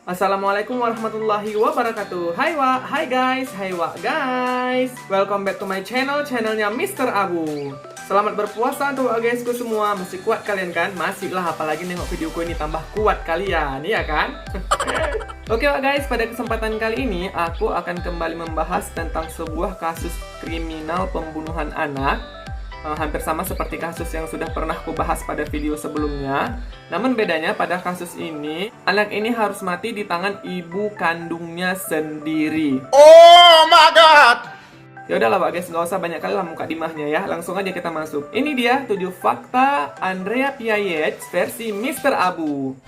Assalamualaikum warahmatullahi wabarakatuh. Hai wa, hai guys, hai wa guys. Welcome back to my channelnya Mr. Abu. Selamat berpuasa untuk wa guysku semua. Masih kuat kalian kan? Masih lah, apalagi nengok videoku ini tambah kuat kalian, iya kan? Oke wa guys, pada kesempatan kali ini aku akan kembali membahas tentang sebuah kasus kriminal pembunuhan anak. Hampir sama seperti kasus yang sudah pernah aku bahas pada video sebelumnya. Namun bedanya pada kasus ini, anak ini harus mati di tangan ibu kandungnya sendiri. Oh my god! Ya udahlah Pak guys, nggak usah banyak kali lah muka dimahnya ya. Langsung aja kita masuk. Ini dia 7 fakta Andrea Pia Yates versi Mr. Abu.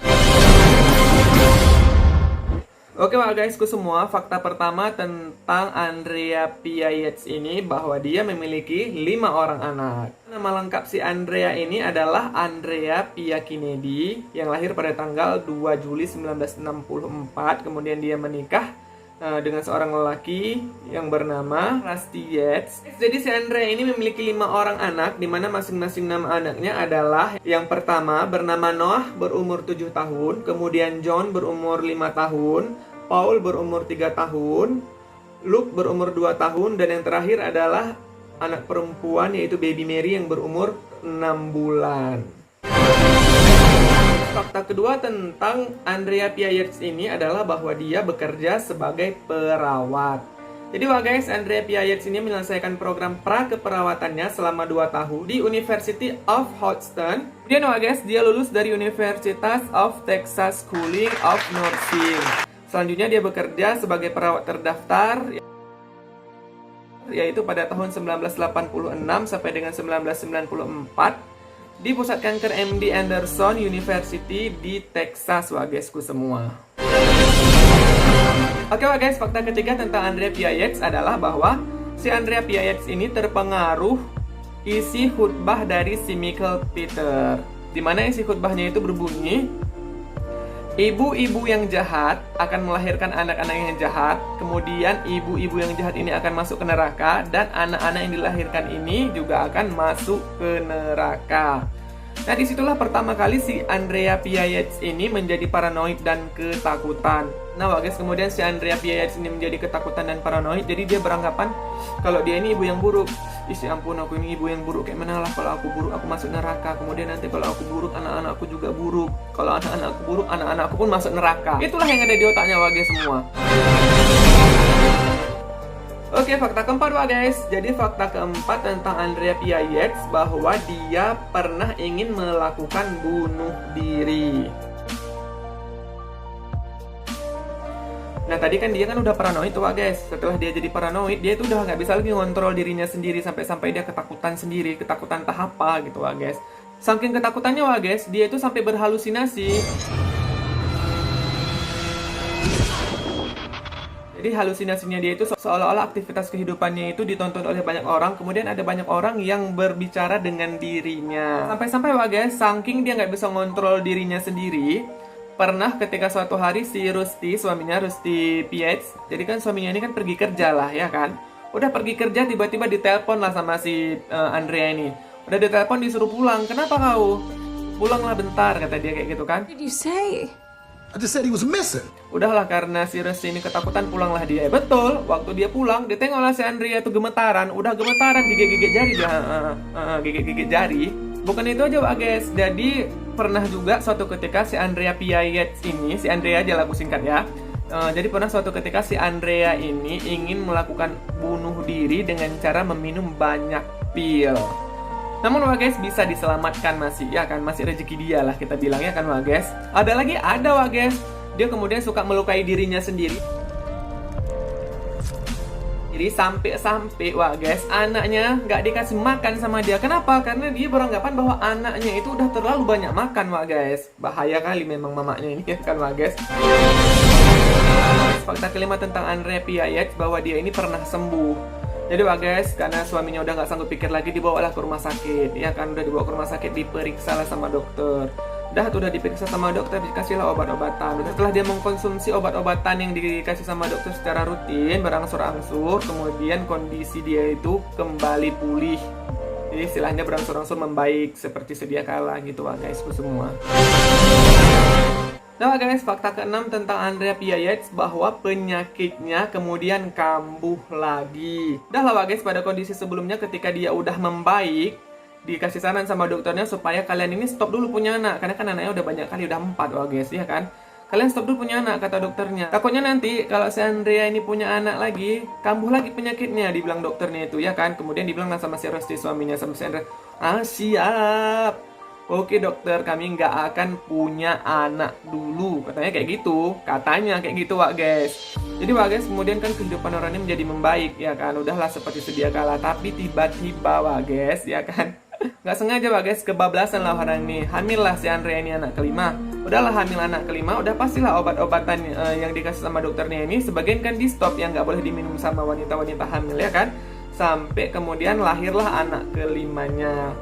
Oke Pak guysku semua, fakta pertama tentang Andrea Pia Yates ini bahwa dia memiliki 5 orang anak. Nama lengkap si Andrea ini adalah Andrea Pia Kennedy yang lahir pada tanggal 2 Juli 1964. Kemudian dia menikah dengan seorang lelaki yang bernama Rusty Yates. Jadi si Andrea ini memiliki 5 orang anak, di mana masing-masing nama anaknya adalah: yang pertama bernama Noah berumur 7 tahun, kemudian John berumur 5 tahun, Paul berumur 3 tahun, Luke berumur 2 tahun, dan yang terakhir adalah anak perempuan yaitu baby Mary yang berumur 6 bulan. Fakta kedua tentang Andrea Pia Yates ini adalah bahwa dia bekerja sebagai perawat. Jadi wah guys, Andrea Pia Yates ini menyelesaikan program pra-keperawatannya selama 2 tahun di University of Houston. Kemudian wah guys, dia lulus dari Universitas of Texas School of Nursing. Selanjutnya dia bekerja sebagai perawat terdaftar, yaitu pada tahun 1986 sampai dengan 1994 di Pusat Kanker MD Anderson University di Texas, wah guysku semua. Oke wah guys, fakta ketiga tentang Andrea Pia Yates adalah bahwa si Andrea Pia Yates ini terpengaruh isi khutbah dari si Michael Peter, di mana isi khutbahnya itu berbunyi: ibu-ibu yang jahat akan melahirkan anak-anak yang jahat, kemudian ibu-ibu yang jahat ini akan masuk ke neraka, dan anak-anak yang dilahirkan ini juga akan masuk ke neraka. Nah disitulah pertama kali si Andrea Pia Yates ini menjadi paranoid dan ketakutan. Nah guys, kemudian si Andrea Pia Yates ini menjadi ketakutan dan paranoid, jadi dia beranggapan kalau dia ini ibu yang buruk. Isi ampun, aku ini ibu yang buruk, kayak mana lah kalau aku buruk aku masuk neraka. Kemudian nanti kalau aku buruk, anak-anakku juga buruk. Kalau anak-anakku buruk, anak-anakku pun masuk neraka. Itulah yang ada di otaknya guys semua. Oke, fakta keempat guys. Jadi fakta keempat tentang Andrea Pia Yates bahwa dia pernah ingin melakukan bunuh diri. Nah tadi kan dia kan udah paranoid tuh guys. Setelah dia jadi paranoid, dia itu udah nggak bisa lagi ngontrol dirinya sendiri, sampai dia ketakutan sendiri, ketakutan tahap apa gitu guys. Saking ketakutannya guys, dia itu sampai berhalusinasi. Jadi halusinasinya dia itu seolah-olah aktivitas kehidupannya itu ditonton oleh banyak orang. Kemudian ada banyak orang yang berbicara dengan dirinya. Sampai-sampai guys, saking dia nggak bisa ngontrol dirinya sendiri, pernah ketika suatu hari si Rusty, suaminya Rusty Yates, jadi kan suaminya ini kan pergi kerja lah ya kan. Udah pergi kerja, tiba-tiba ditelepon lah sama si Andrea ini. Udah ditelepon disuruh pulang. Kenapa kau? Pulanglah bentar, kata dia kayak gitu kan. What did you say? I just said he was missing. Udahlah, karena si Rusty ini ketakutan, pulanglah dia. Betul, waktu dia pulang, dia tengoklah si Andrea itu gemetaran. Udah gemetaran, gigit-gigit jari dia. Gigit-gigit jari. Bukan itu aja guys, jadi pernah juga suatu ketika si Andrea Pia Yates ini, si Andrea aja lah aku singkat ya. Jadi pernah suatu ketika si Andrea ini ingin melakukan bunuh diri dengan cara meminum banyak pil. Namun guys, bisa diselamatkan masih, ya kan, masih rezeki dia lah kita bilang ya kan guys. Ada lagi, ada guys, dia kemudian suka melukai dirinya sendiri. Jadi sampai guys, anaknya nggak dikasih makan sama dia. Kenapa? Karena dia beranggapan bahwa anaknya itu udah terlalu banyak makan guys. Bahaya kali memang mamanya ini kan guys. Fakta kelima tentang Andrea Pia Yates bahwa dia ini pernah sembuh. Jadi guys, karena suaminya udah nggak sanggup pikir lagi, dibawalah ke rumah sakit. Ya kan, udah dibawa ke rumah sakit, diperiksa lah sama dokter. Udah diperiksa sama dokter, dikasihlah obat-obatan. Setelah dia mengkonsumsi obat-obatan yang dikasih sama dokter secara rutin, berangsur-angsur, kemudian kondisi dia itu kembali pulih. Jadi istilahnya berangsur-angsur membaik seperti sedia kala gitu guys semua. Nah guys, fakta keenam tentang Andrea Pia Yates bahwa penyakitnya kemudian kambuh lagi. Dah lah guys, pada kondisi sebelumnya ketika dia udah membaik, dikasih saran sama dokternya supaya kalian ini stop dulu punya anak. Karena kan anaknya udah banyak kali, udah 4 guys, ya kan. Kalian stop dulu punya anak, kata dokternya. Takutnya nanti kalau si Andrea ini punya anak lagi, kambuh lagi penyakitnya, dibilang dokternya itu, ya kan. Kemudian dibilang sama si Rusty, suaminya, sama si Andrea, siap. Oke dokter, kami nggak akan punya anak dulu. Katanya kayak gitu. Katanya kayak gitu guys. Jadi guys, kemudian kan kehidupan orang ini menjadi membaik, ya kan. Udahlah seperti sedia kala. Tapi tiba-tiba guys, ya kan. Nggak sengaja guys, kebablasan lah orang ini. Hamil lah si Andrea ini anak kelima. Udahlah hamil anak kelima, udah pastilah obat-obatan yang dikasih sama dokternya ini sebagian kan di stop, yang nggak boleh diminum sama wanita-wanita hamil, ya kan. Sampai kemudian lahirlah anak kelimanya.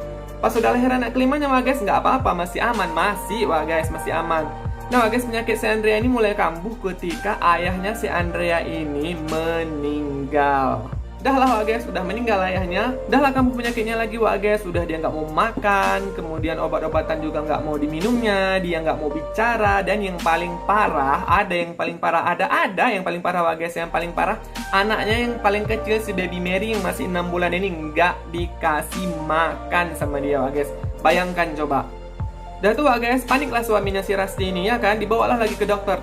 Pas sudah lahir anak kelimanya guys, nggak apa-apa, masih aman, masih aman. Nah guys, penyakit si Andrea ini mulai kambuh ketika ayahnya si Andrea ini meninggal. Dah lah guys, sudah meninggal ayahnya. Dah lah kambuh penyakitnya lagi guys. Sudah dia nggak mau makan, kemudian obat-obatan juga nggak mau diminumnya, dia nggak mau bicara. Dan yang paling parah, ada yang paling parah guys. Yang paling parah, anaknya yang paling kecil, si baby Mary yang masih 6 bulan ini nggak dikasih makan sama dia guys. Bayangkan coba. Dah tuh guys, paniklah suaminya si Rusty ini, ya kan. Dibawalah lagi ke dokter.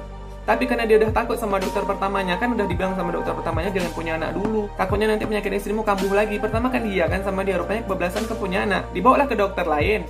Tapi karena dia udah takut sama dokter pertamanya, kan udah dibilang sama dokter pertamanya jangan punya anak dulu. Takutnya nanti penyakit istrimu kambuh lagi. Pertama kan iya kan sama dia, rupanya kebablasan ke punya anak. Dibawalah ke dokter lain,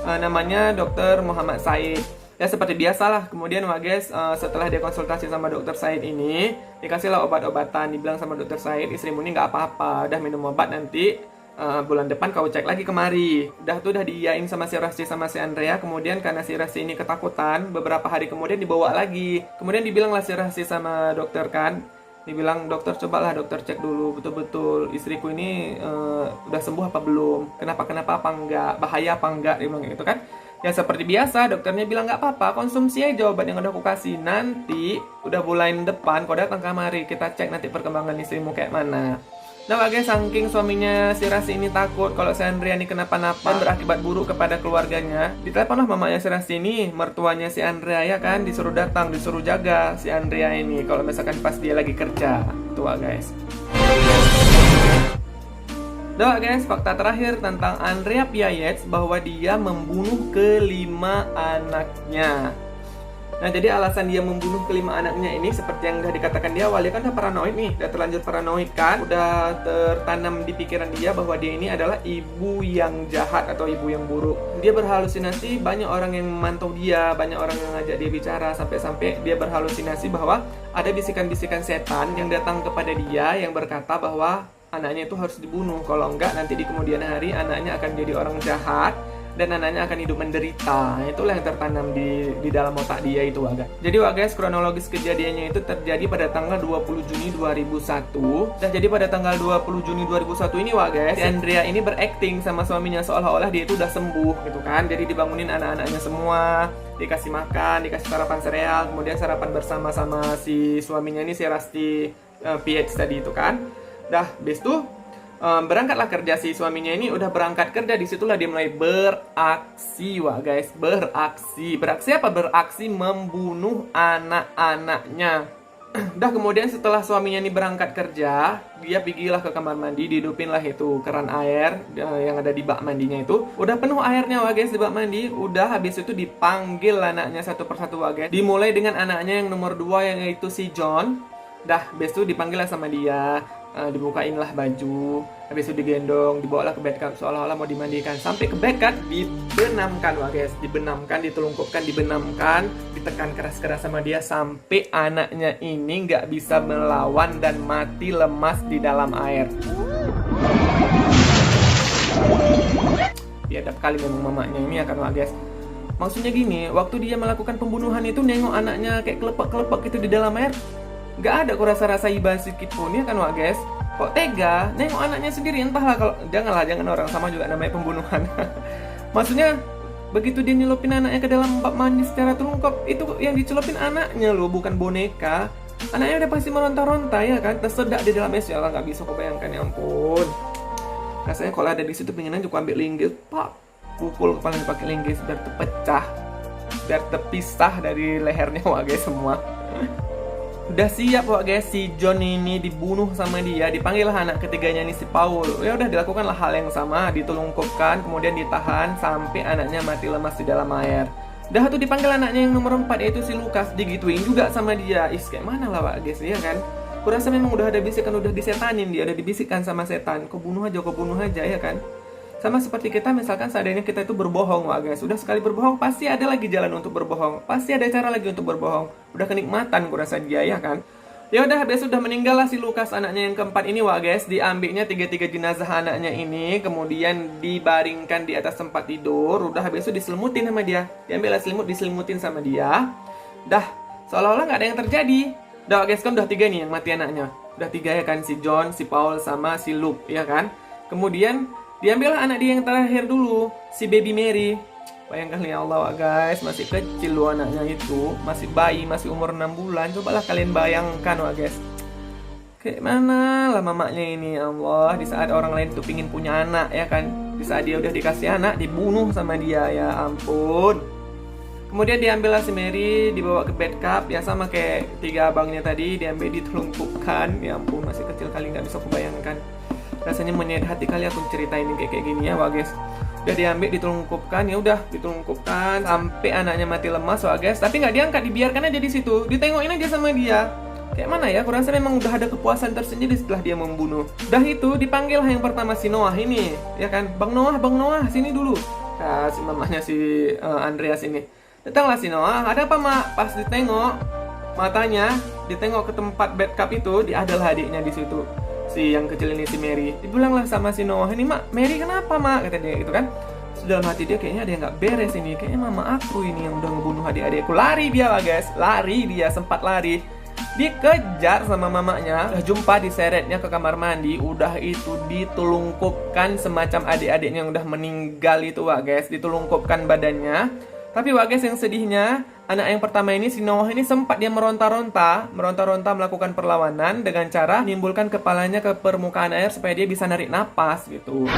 namanya dokter Muhammad Said. Ya seperti biasalah, kemudian guys, setelah dia konsultasi sama dokter Said ini, dikasihlah obat-obatan. Dibilang sama dokter Said, istrimu ini nggak apa-apa, udah minum obat, nanti bulan depan kau cek lagi kemari. Udah diiyain sama si Rusty sama si Andrea. Kemudian karena si Rusty ini ketakutan, beberapa hari kemudian dibawa lagi. Kemudian dibilanglah si Rusty sama dokter kan, dibilang dokter, cobalah dokter cek dulu betul-betul istriku ini udah sembuh apa belum, kenapa apa enggak, bahaya apa enggak, dia bilang gitu kan. Ya seperti biasa, dokternya bilang nggak apa-apa, konsumsi aja obat yang udah aku kasih. Nanti udah bulan depan kau datang kemari, kita cek nanti perkembangan istrimu kayak mana. Nah guys, saking suaminya si Rusty ini takut kalau si Andrea ini kenapa-napa dan berakibat buruk kepada keluarganya, diteleponlah mamanya si Rusty ini, mertuanya si Andrea, ya kan, disuruh datang, disuruh jaga si Andrea ini kalau misalkan pas dia lagi kerja. Tua guys. Nah guys, fakta terakhir tentang Andrea Pia Yates bahwa dia membunuh kelima anaknya. Nah jadi alasan dia membunuh kelima anaknya ini seperti yang udah dikatakan di awal, dia kan udah paranoid nih, udah terlanjur paranoid kan, udah tertanam di pikiran dia bahwa dia ini adalah ibu yang jahat atau ibu yang buruk. Dia berhalusinasi, banyak orang yang memantau dia, banyak orang yang ngajak dia bicara, sampai-sampai dia berhalusinasi bahwa ada bisikan-bisikan setan yang datang kepada dia yang berkata bahwa anaknya itu harus dibunuh, kalau enggak nanti di kemudian hari anaknya akan jadi orang jahat dan anaknya akan hidup menderita. Itulah yang tertanam di dalam otak dia itu guys. Jadi guys, kronologis kejadiannya itu terjadi pada tanggal 20 Juni 2001. Dan jadi pada tanggal 20 Juni 2001 ini guys, si Andrea ini berakting sama suaminya seolah-olah dia itu udah sembuh gitu kan. Jadi dibangunin anak-anaknya semua, dikasih makan, dikasih sarapan sereal, kemudian sarapan bersama sama si suaminya ini, si Rusty PH tadi itu kan. Dah, habis itu berangkatlah kerja si suaminya ini, udah berangkat kerja, disitulah dia mulai beraksi guys, beraksi apa? Beraksi membunuh anak-anaknya. Dah kemudian setelah suaminya ini berangkat kerja, dia pergilah ke kamar mandi, dihidupinlah itu keran air yang ada di bak mandinya itu. Udah penuh airnya guys di bak mandi, udah habis itu dipanggil anaknya satu persatu guys. Dimulai dengan anaknya yang nomor 2 yang itu si John. Dah habis itu dipanggillah sama dia. Dibukainlah baju, habis itu digendong, dibawalah ke bed kan, seolah-olah mau dimandikan. Sampai ke bed kan, dibenamkan guys, ditelungkupkan, dibenamkan, ditekan keras-keras sama dia sampai anaknya ini nggak bisa melawan dan mati lemas di dalam air. Biadab kali memang mamanya ini akan guys. Maksudnya gini, waktu dia melakukan pembunuhan itu nengok anaknya kayak kelepek-kelepek gitu di dalam air, gak ada aku rasa iba sedikit pun, ya kan guys. Kok tega nengok anaknya sendiri, entahlah, kalau jangan orang sama juga namanya pembunuhan. Maksudnya begitu dia nyelupin anaknya ke dalam bak mandi secara terungkap, itu yang dicelupin anaknya loh, bukan boneka. Anaknya udah pasti meronta-ronta, ya kan, tersedak di dalam es. Ya Allah, nggak bisa kok bayangkan, ya ampun. Rasanya kalau ada di situ pengen aja aku ambil linggis, pak, pukul kepalanya pakai linggis biar terpecah. biar terpisah dari lehernya wah guys semua. Udah siap wah guys, si John ini dibunuh sama dia, dipanggillah anak ketiganya nih si Paul. Ya udah dilakukanlah hal yang sama, ditulungkupkan, kemudian ditahan sampai anaknya mati lemas di dalam air. Udah tuh dipanggil anaknya yang nomor 4 yaitu si Lukas, digituin juga sama dia. Kayak mana lah wah guys ya kan. Kurasa memang udah ada bisikan, udah disetanin dia, udah dibisikkan sama setan. Kau bunuh aja ya kan. Sama seperti kita misalkan seandainya kita itu berbohong wah guys. Udah sekali berbohong pasti ada lagi jalan untuk berbohong. Pasti ada cara lagi untuk berbohong. Udah kenikmatan kurasa dia ya kan. Ya udah habis sudah meninggal lah si Lukas anaknya yang keempat ini wah guys. Diambilnya 3 jenazah anaknya ini. Kemudian dibaringkan di atas tempat tidur. Udah habis itu diselimutin sama dia. Diambil selimut diselimutin sama dia. Dah seolah-olah nggak ada yang terjadi. Udah guys kan udah 3 nih yang mati anaknya. Udah 3 ya kan, si John, si Paul sama si Luke ya kan. Kemudian diambillah anak dia yang terakhir dulu, si baby Mary. Bayangkan ya Allah guys, masih kecil loh anaknya itu, masih bayi, masih umur 6 bulan. Cobalah kalian bayangkan wah guys. Kayak mana lah mamanya ini ya Allah, di saat orang lain tuh pingin punya anak ya kan. Di saat dia udah dikasih anak, dibunuh sama dia, ya ampun. Kemudian diambillah si Mary, dibawa ke bed cup, ya sama kayak 3 abangnya tadi, diambil ditulungkupkan. Ya ampun, masih kecil kali nggak bisa kubayangkan. Rasanya menyayat hati kali aku ceritain kayak gini ya wah guys. Udah diambil ditulungkupkan, ya udah ditulungkupkan sampai anaknya mati lemas wah guys. Tapi nggak diangkat, dibiarkan aja di situ, ditengokin aja sama dia. Kayak mana ya, aku rasa memang udah ada kepuasan tersendiri setelah dia membunuh. Udah itu dipanggil yang pertama si Noah ini, ya kan, Bang Noah sini dulu. Nah, si mamanya si Andreas ini. Datanglah si Noah, ada apa mak? Pas ditengok matanya, ditengok ke tempat bed cup itu, adalah adiknya di situ. Si yang kecil ini si Mary. Dibilanglah sama si Noah ini, mak, Mary kenapa mak? Kata dia gitu kan. Dalam hati dia kayaknya ada yang nggak beres ini. Kayaknya mama aku ini yang udah ngebunuh adik-adikku. Lari dia lah guys, lari dia, sempat lari. Dikejar sama mamanya. Udah jumpa diseretnya ke kamar mandi. Udah itu ditulungkupkan semacam adik-adiknya yang udah meninggal itu wah guys. Ditulungkupkan badannya. Tapi wah guys yang sedihnya, anak yang pertama ini si Noah ini sempat dia meronta-ronta melakukan perlawanan dengan cara menimbulkan kepalanya ke permukaan air supaya dia bisa narik napas gitu.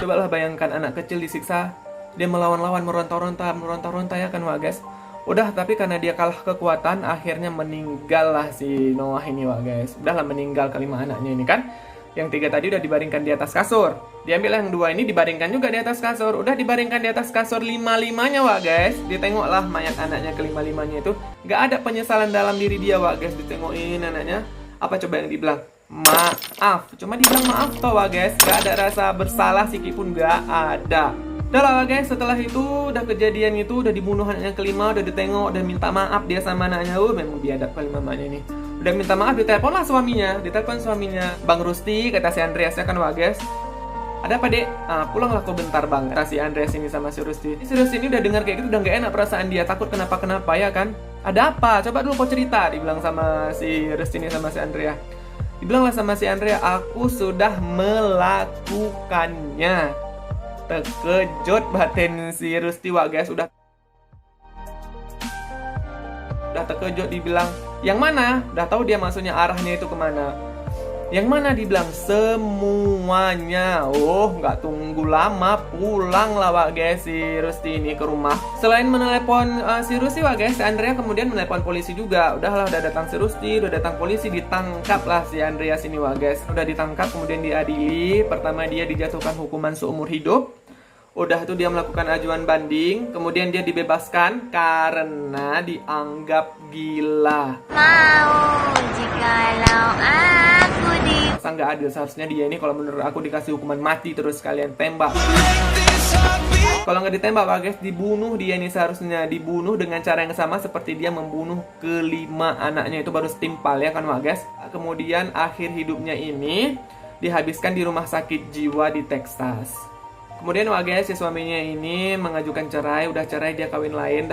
Cobalah bayangkan anak kecil disiksa, dia melawan-lawan meronta-ronta ya kan wah guys. Udah tapi karena dia kalah kekuatan akhirnya meninggal lah si Noah ini wah guys. Udahlah meninggal kelima anaknya ini kan. Yang 3 tadi udah dibaringkan di atas kasur. Diambil yang 2 ini dibaringkan juga di atas kasur. Udah dibaringkan di atas kasur 5-5-nya wah guys. Ditengoklah mayat anaknya ke-5-5-nya itu. Gak ada penyesalan dalam diri dia wah guys. Ditengokin anaknya. Apa coba yang dibilang? Maaf. Cuma dibilang maaf toh wah guys. Gak ada rasa bersalah sikit pun gak ada. Udah lah guys, setelah itu udah kejadian itu, udah dibunuh anaknya kelima, udah ditengok, udah minta maaf dia sama anaknya. Memang biadab kali mamanya ini. Udah minta maaf, ditelepon suaminya. Bang Rusti, kata si Andreas ya kan wah guys. Ada apa dek? Pulanglah kau bentar bang, kata si Andreas ini sama si Rusti. Si Rusti ini udah dengar kayak gitu, udah gak enak perasaan dia, takut kenapa-kenapa ya kan. Ada apa? Coba dulu kau cerita, dibilang sama si Rusti ini sama si Andrea. Dibilanglah sama si Andrea, aku sudah melakukannya. Terkejut batin si Rusti wah guys, udah terkejut, dibilang yang mana? Udah tahu dia maksudnya arahnya itu kemana. Yang mana? Dibilang semuanya. Nggak tunggu lama, pulang lah wah guys si Rusti ini ke rumah. Selain menelepon si Rusti wah guys, si Andrea kemudian menelepon polisi juga. Udah datang si Rusti, udah datang polisi, ditangkap lah si Andrea sini wah guys. Udah ditangkap kemudian diadili. Pertama dia dijatuhkan hukuman seumur hidup. Udah itu dia melakukan ajuan banding, kemudian dia dibebaskan karena dianggap gila. Jikalau aku Masa nggak adil, seharusnya dia ini kalau menurut aku dikasih hukuman mati terus kalian tembak. Kalau nggak ditembak guys, dibunuh dia ini, seharusnya dibunuh dengan cara yang sama seperti dia membunuh kelima anaknya itu, baru setimpal ya kan wah guys. Kemudian akhir hidupnya ini dihabiskan di rumah sakit jiwa di Texas. Kemudian wah guys, si suaminya ini mengajukan cerai, udah cerai dia kawin lain,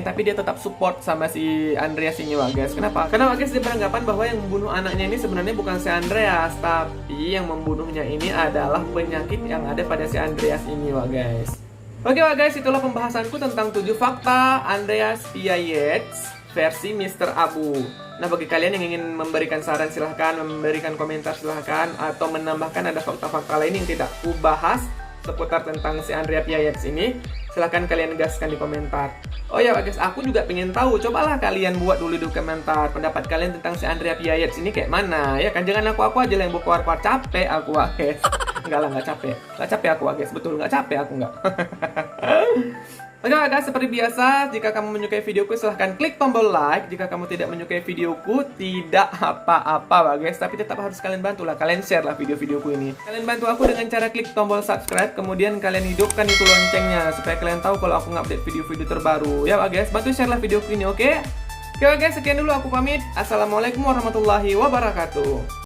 tapi dia tetap support sama si Andreas ini wah guys. Kenapa? Karena wah guys dia beranggapan bahwa yang membunuh anaknya ini sebenarnya bukan si Andreas, tapi yang membunuhnya ini adalah penyakit yang ada pada si Andreas ini wah guys. Oke wah guys, itulah pembahasanku tentang 7 fakta Andreas Piagetz versi Mr. Abu. Nah bagi kalian yang ingin memberikan saran silahkan, memberikan komentar silahkan, atau menambahkan ada fakta-fakta lain yang tidak aku bahas, seputar tentang si Andrea PIX ini, silahkan kalian gaskan di komentar. Oh ya guys, aku juga pengen tahu. Cobalah kalian buat dulu di komentar pendapat kalian tentang si Andrea PIX ini kayak mana. Ya kan, jangan aku aja lah yang berkuar-kuar. Capek aku guys. Enggak lah, nggak capek. Nggak capek aku guys, betul nggak capek aku nggak. Oke guys, seperti biasa, jika kamu menyukai videoku silahkan klik tombol like. Jika kamu tidak menyukai videoku, tidak apa-apa guys, tapi tetap harus kalian bantu lah, kalian share lah video-videoku ini. Kalian bantu aku dengan cara klik tombol subscribe, kemudian kalian hidupkan itu loncengnya supaya kalian tahu kalau aku ngupdate video-video terbaru. Ya guys, bantu share lah videoku ini, oke? Oke guys, sekian dulu aku pamit. Assalamualaikum warahmatullahi wabarakatuh.